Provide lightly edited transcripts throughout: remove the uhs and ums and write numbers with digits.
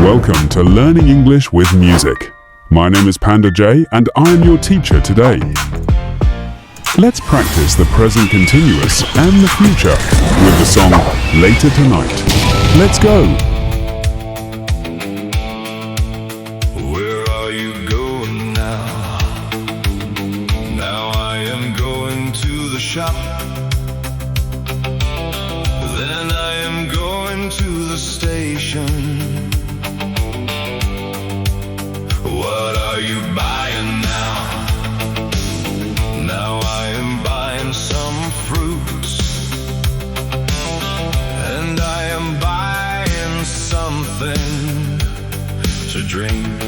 Welcome to Learning English with Music. My name is Panda J and I'm your teacher today. Let's practice the present continuous and the future with the song Later Tonight. Let's go! Where are you going now? Now I am going to the shop. Then I am going to the station. What are you buying now? Now I am buying some fruits, and I am buying something to drink.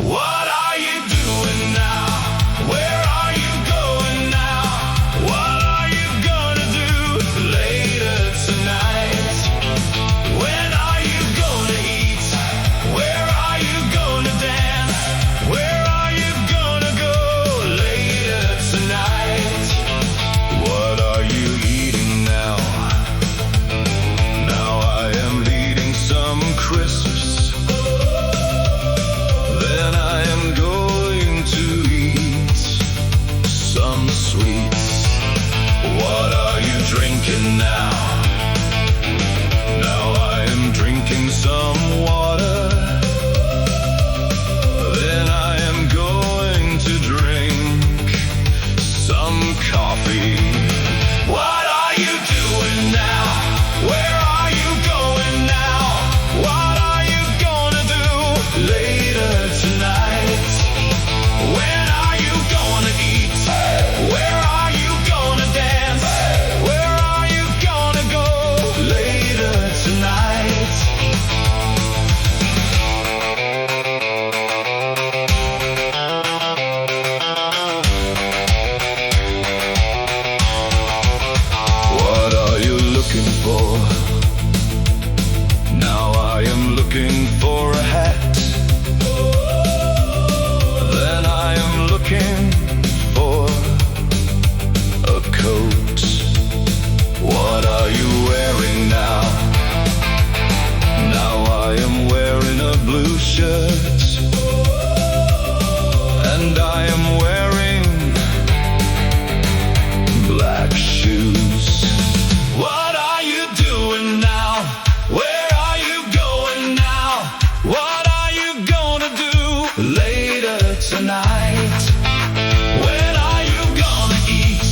What are you doing now? Where are you going now? What are you gonna do later tonight? When are you gonna eat? Where are you gonna dance? Where are you gonna go later tonight? What are you eating now? Now I am eating some crisps. Then I am going to eat some sweets. What are you drinking now? Now I am drinking some water. Then I am going to drink some coffee. What are you doing now? Where are you going now? What are you gonna do later tonight? When are you gonna eat? Where are you gonna dance? Where are you gonna go later tonight? What are you looking for? Now I am looking for a hat. Then I am looking for a coat. What are you wearing now? Now I am wearing a blue shirt. And I am wearing black shoes. What are you doing now? Where are you going now? What are you gonna do later tonight? When are you gonna eat?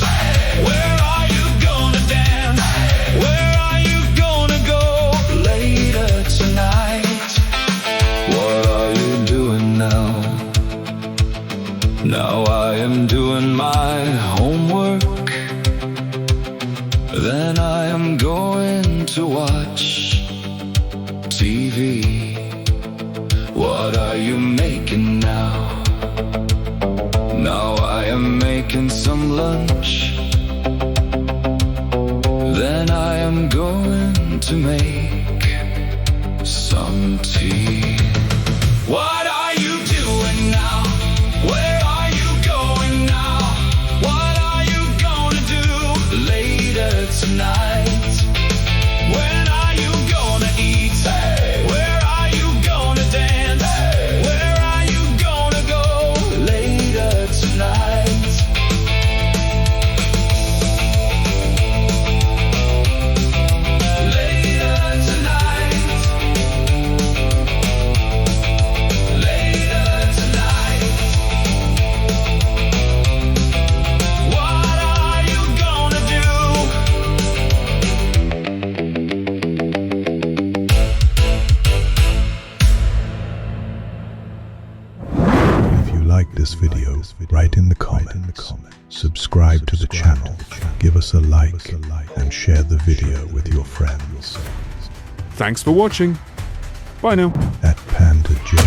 Where are you gonna dance? Where are you gonna go later tonight? What are you doing now? Now I am doing my homework. Then I am going to watch TV. What are you making now? Now I am making some lunch. Then I am going to make some tea. What are you doing now? Where are you going now? What are you gonna do later tonight? When are you gonna eat? Where are you gonna dance? Where are you gonna go later tonight? Later tonight. Later tonight. What are you gonna do? If you like this video, write in the comments, subscribe to the channel, give us a like, and share the video with your friends. Thanks for watching. Bye now. At Panda J.